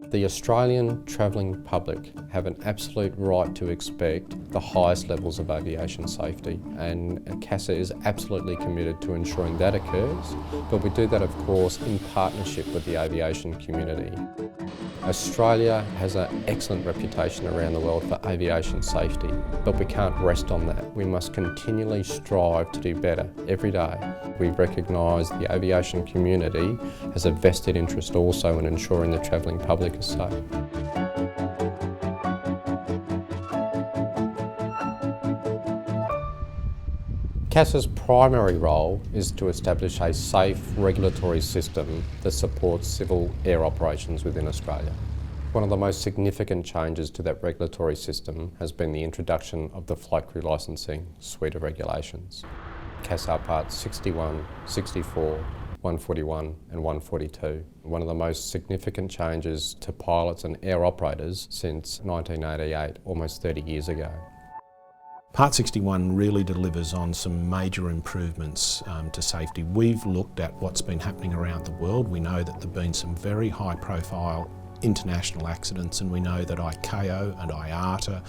The Australian travelling public have an absolute right to expect the highest levels of aviation safety, and CASA is absolutely committed to ensuring that occurs, but we do that of course in partnership with the aviation community. Australia has an excellent reputation around the world for aviation safety, but we can't rest on that. We must continually strive to do better every day. We recognise the aviation community has a vested interest also in ensuring the travelling public is safe. CASA's primary role is to establish a safe regulatory system that supports civil air operations within Australia. One of the most significant changes to that regulatory system has been the introduction of the Flight Crew Licensing suite of regulations. CASA Parts 61, 64, 141 and 142. One of the most significant changes to pilots and air operators since 1988, almost 30 years ago. Part 61 really delivers on some major improvements to safety. We've looked at what's been happening around the world. We know that there have been some very high profile international accidents, and we know that ICAO and IATA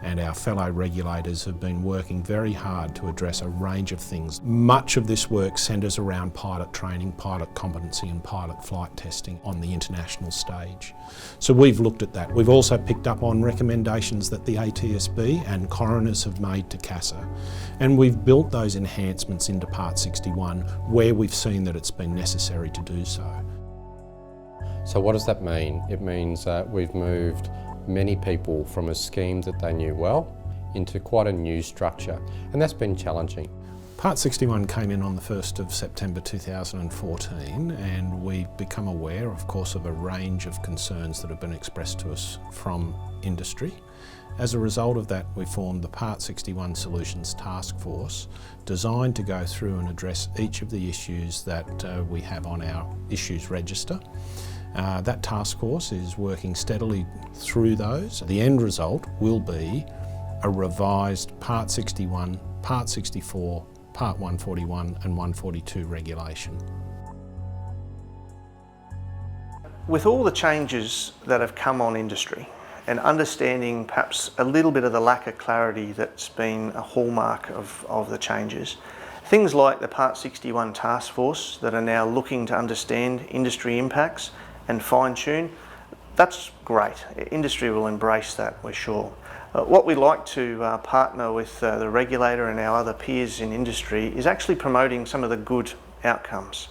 and our fellow regulators have been working very hard to address a range of things. Much of this work centres around pilot training, pilot competency and pilot flight testing on the international stage. So we've looked at that. We've also picked up on recommendations that the ATSB and coroners have made to CASA, and we've built those enhancements into Part 61 where we've seen that it's been necessary to do so. So what does that mean? It means that we've moved many people from a scheme that they knew well into quite a new structure, and that's been challenging. Part 61 came in on the 1st of September 2014, and we've become aware, of course, of a range of concerns that have been expressed to us from industry. As a result of that, we formed the Part 61 Solutions Task Force, designed to go through and address each of the issues that we have on our issues register. That task force is working steadily through those. The end result will be a revised Part 61, Part 64, Part 141 and 142 regulation. With all the changes that have come on industry, and understanding perhaps a little bit of the lack of clarity that's been a hallmark of the changes, things like the Part 61 task force that are now looking to understand industry impacts and fine-tune, that's great. Industry will embrace that, we're sure. What we like to partner with the regulator and our other peers in industry is actually promoting some of the good outcomes.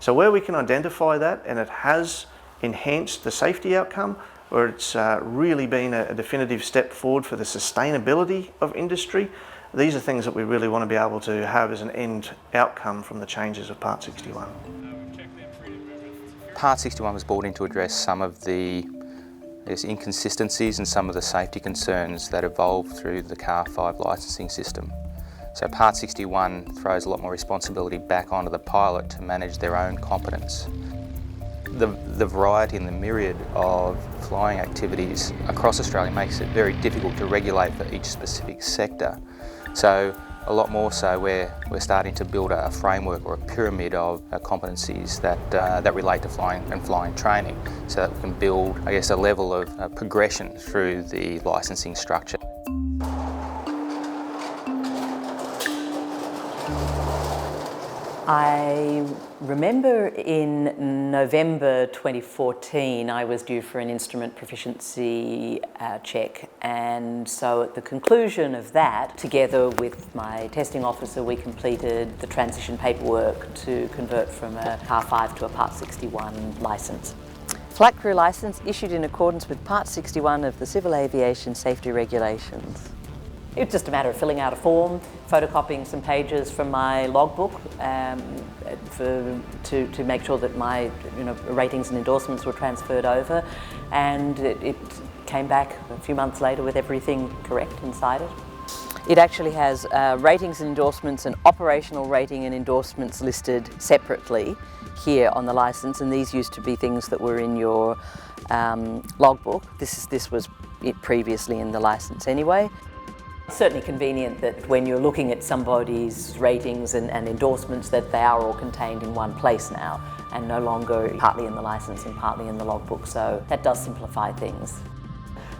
So where we can identify that and it has enhanced the safety outcome, or it's really been a definitive step forward for the sustainability of industry, these are things that we really want to be able to have as an end outcome from the changes of Part 61. Part 61 was brought in to address some of the inconsistencies and some of the safety concerns that evolved through the Car 5 licensing system. So Part 61 throws a lot more responsibility back onto the pilot to manage their own competence. The variety and the myriad of flying activities across Australia makes it very difficult to regulate for each specific sector. So a lot more so we're starting to build a framework or a pyramid of competencies that relate to flying and flying training, so that we can build, I guess, a level of progression through the licensing structure. I remember in November 2014 I was due for an instrument proficiency check, and so at the conclusion of that, together with my testing officer, we completed the transition paperwork to convert from a Car 5 to a Part 61 licence. Flight Crew licence issued in accordance with Part 61 of the Civil Aviation Safety Regulations. It's just a matter of filling out a form, photocopying some pages from my logbook to make sure that my ratings and endorsements were transferred over, and it came back a few months later with everything correct inside it. It actually has ratings and endorsements and operational rating and endorsements listed separately here on the licence, and these used to be things that were in your logbook. This was it previously in the licence anyway. It's certainly convenient that when you're looking at somebody's ratings and endorsements that they are all contained in one place now. and no longer partly in the licence and partly in the logbook, so that does simplify things.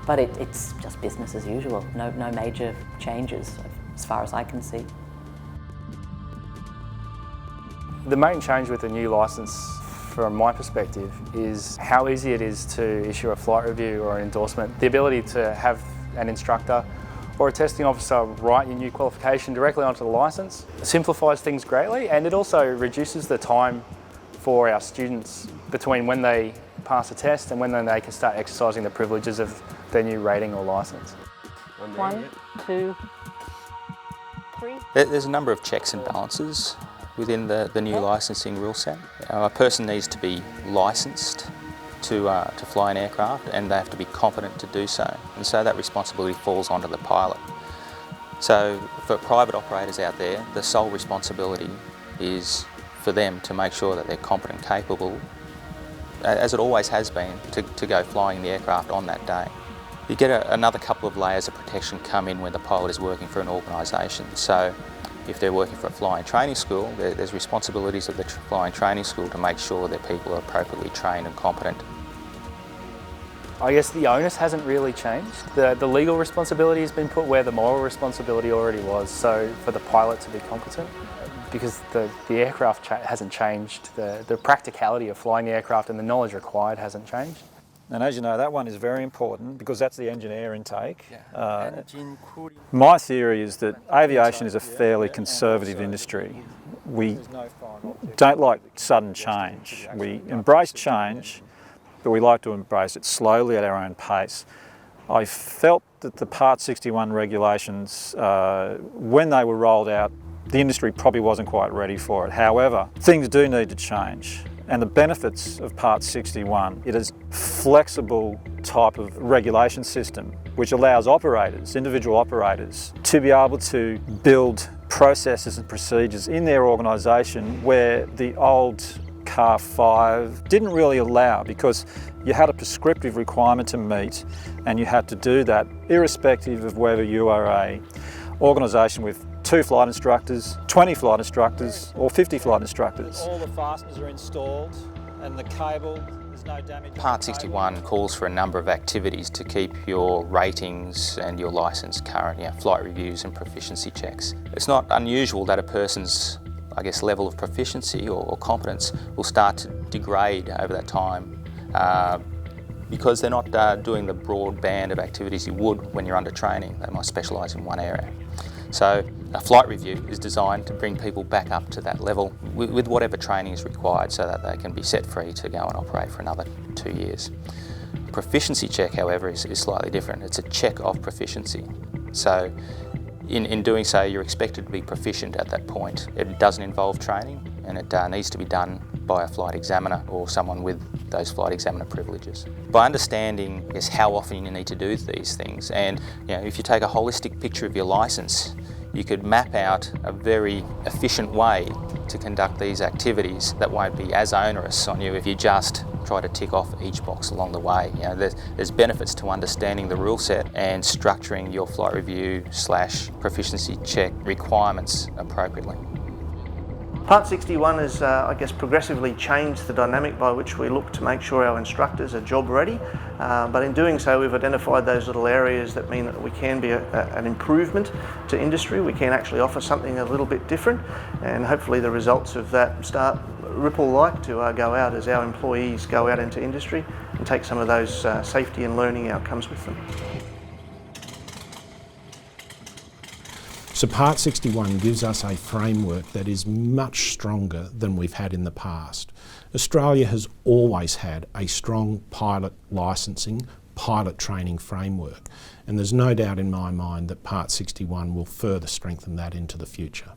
But it's just business as usual, no major changes as far as I can see. The main change with the new licence, from my perspective, is how easy it is to issue a flight review or an endorsement. The ability to have an instructor or a testing officer write your new qualification directly onto the licence simplifies things greatly, and it also reduces the time for our students between when they pass a test and when they can start exercising the privileges of their new rating or licence. 1, 2, 3. There's a number of checks and balances within the new licensing rule set. A person needs to be licensed to fly an aircraft, and they have to be competent to do so. And so that responsibility falls onto the pilot. So for private operators out there, the sole responsibility is for them to make sure that they're competent, capable, as it always has been, to go flying the aircraft on that day. You get another couple of layers of protection come in when the pilot is working for an organisation. So if they're working for a flying training school, there's responsibilities of the flying training school to make sure that people are appropriately trained and competent. I guess the onus hasn't really changed. The legal responsibility has been put where the moral responsibility already was, so for the pilot to be competent, because the aircraft hasn't changed, the practicality of flying the aircraft and the knowledge required hasn't changed. And as you know, that one is very important because that's the engineer intake. My theory is that aviation is a fairly conservative industry. We don't like sudden change. We embrace change, but we like to embrace it slowly at our own pace. I felt that the Part 61 regulations, when they were rolled out, the industry probably wasn't quite ready for it. However, things do need to change. And the benefits of Part 61, it is a flexible type of regulation system which allows operators, individual operators, to be able to build processes and procedures in their organisation where the old CAR 5 didn't really allow, because you had a prescriptive requirement to meet and you had to do that irrespective of whether you are an organisation with 2 flight instructors, 20 flight instructors or 50 flight instructors. All the fasteners are installed and the cable, there's no damage. Part 61 calls for a number of activities to keep your ratings and your licence current, flight reviews and proficiency checks. It's not unusual that a person's, level of proficiency or competence will start to degrade over that time because they're not doing the broad band of activities you would when you're under training. They might specialise in one area. So a flight review is designed to bring people back up to that level with whatever training is required so that they can be set free to go and operate for another 2 years. Proficiency check, however, is slightly different. It's a check of proficiency. So in doing so, you're expected to be proficient at that point. It doesn't involve training, and it needs to be done by a flight examiner or someone with those flight examiner privileges. By understanding how often you need to do these things, and if you take a holistic picture of your licence, you could map out a very efficient way to conduct these activities that won't be as onerous on you if you just try to tick off each box along the way. There's benefits to understanding the rule set and structuring your flight review / proficiency check requirements appropriately. Part 61 has, progressively changed the dynamic by which we look to make sure our instructors are job ready, but in doing so we've identified those little areas that mean that we can be an improvement to industry. We can actually offer something a little bit different, and hopefully the results of that start ripple-like to go out as our employees go out into industry and take some of those safety and learning outcomes with them. So Part 61 gives us a framework that is much stronger than we've had in the past. Australia has always had a strong pilot licensing, pilot training framework, and there's no doubt in my mind that Part 61 will further strengthen that into the future.